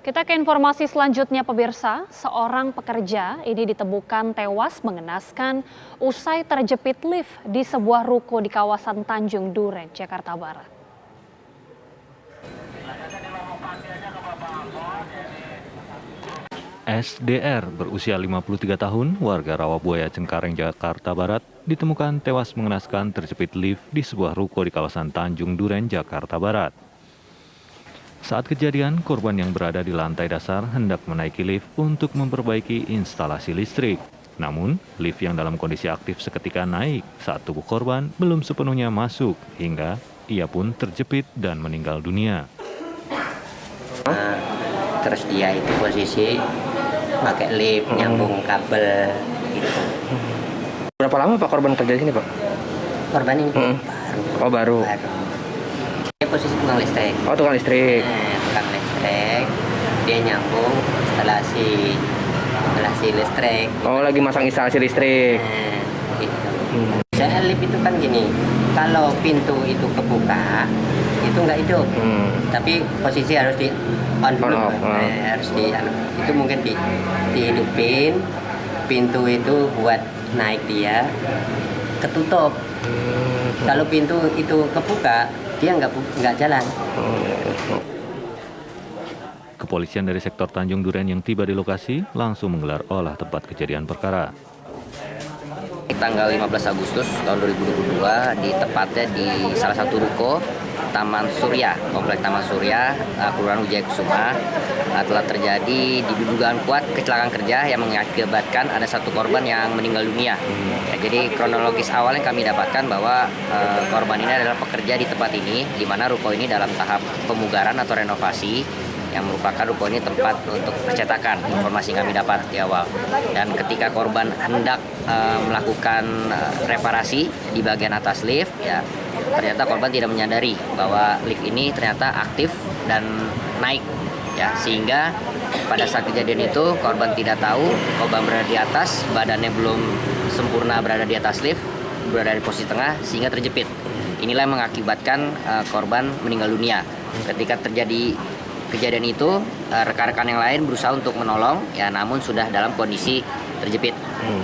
Kita ke informasi selanjutnya pemirsa, seorang pekerja ini ditemukan tewas mengenaskan usai terjepit lift di sebuah ruko di kawasan Tanjung Duren, Jakarta Barat. SDR berusia 53 tahun, warga Rawabuaya Cengkareng, Jakarta Barat, ditemukan tewas mengenaskan terjepit lift di sebuah ruko di kawasan Tanjung Duren, Jakarta Barat. Saat kejadian, korban yang berada di lantai dasar hendak menaiki lift untuk memperbaiki instalasi listrik. Namun, lift yang dalam kondisi aktif seketika naik saat tubuh korban belum sepenuhnya masuk, hingga ia pun terjepit dan meninggal dunia. Terus dia itu posisi pakai lift, nyambung kabel gitu. Berapa lama Pak korban kerja di sini, Pak? Korban ini Baru. Dia posisi tukang listrik. Oh, tukang listrik. Tukang listrik, dia nyambung instalasi listrik. Oh, lagi masang instalasi listrik. Gitu. Misalnya lift itu kan gini, kalau pintu itu kebuka, itu nggak hidup. Tapi posisi harus di on dulu. Harus itu mungkin dihidupin, pintu itu buat naik dia ketutup. Kalau pintu itu kebuka, dia nggak jalan. Kepolisian dari sektor Tanjung Duren yang tiba di lokasi langsung menggelar olah tempat kejadian perkara. Tanggal 15 Agustus tahun 2022 tepatnya di salah satu ruko Taman Surya, Komplek Taman Surya, Kelurahan Wijaya Kusuma, telah terjadi diduga kuat kecelakaan kerja yang mengakibatkan ada satu korban yang meninggal dunia. Ya, jadi kronologis awal yang kami dapatkan bahwa korban ini adalah pekerja di tempat ini, di mana ruko ini dalam tahap pemugaran atau renovasi, yang merupakan ruko ini tempat untuk percetakan, informasi kami dapat di awal. Dan ketika korban hendak melakukan reparasi di bagian atas lift, ya ternyata korban tidak menyadari bahwa lift ini ternyata aktif dan naik, ya sehingga pada saat kejadian itu korban tidak tahu korban berada di atas, badannya belum sempurna berada di atas lift, berada di posisi tengah sehingga terjepit. Inilah yang mengakibatkan korban meninggal dunia. Ketika terjadi kejadian itu, rekan-rekan yang lain berusaha untuk menolong, ya namun sudah dalam kondisi terjepit,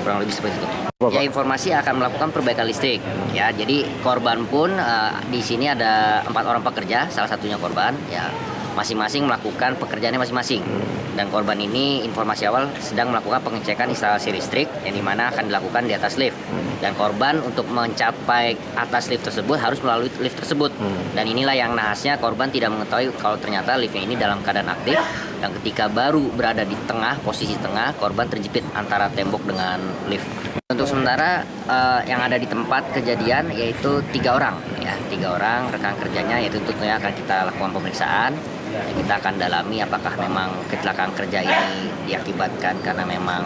kurang lebih seperti itu. Ya, informasi akan melakukan perbaikan listrik. Ya, jadi korban pun di sini ada 4 orang pekerja, salah satunya korban. Ya, masing-masing melakukan pekerjaannya masing-masing. Dan korban ini informasi awal sedang melakukan pengecekan instalasi listrik yang dimana akan dilakukan di atas lift. Dan korban untuk mencapai atas lift tersebut harus melalui lift tersebut. Dan inilah yang nahasnya korban tidak mengetahui kalau ternyata liftnya ini dalam keadaan aktif. Dan ketika baru berada di tengah, posisi tengah, korban terjepit antara tembok dengan lift. Untuk sementara yang ada di tempat kejadian yaitu 3 orang, ya 3 orang rekan kerjanya, yaitu tentunya akan kita lakukan pemeriksaan. Kita akan dalami apakah memang kecelakaan kerja ini diakibatkan karena memang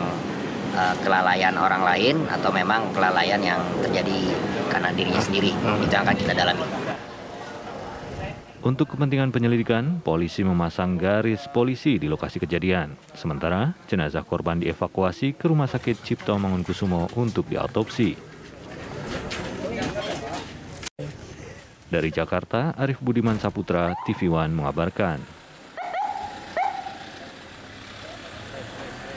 kelalaian orang lain atau memang kelalaian yang terjadi karena dirinya sendiri. Itu yang akan kita dalami. Untuk kepentingan penyelidikan, polisi memasang garis polisi di lokasi kejadian. Sementara, jenazah korban dievakuasi ke Rumah Sakit Cipto Mangunkusumo untuk diautopsi. Dari Jakarta, Arif Budiman Saputra, TV One mengabarkan.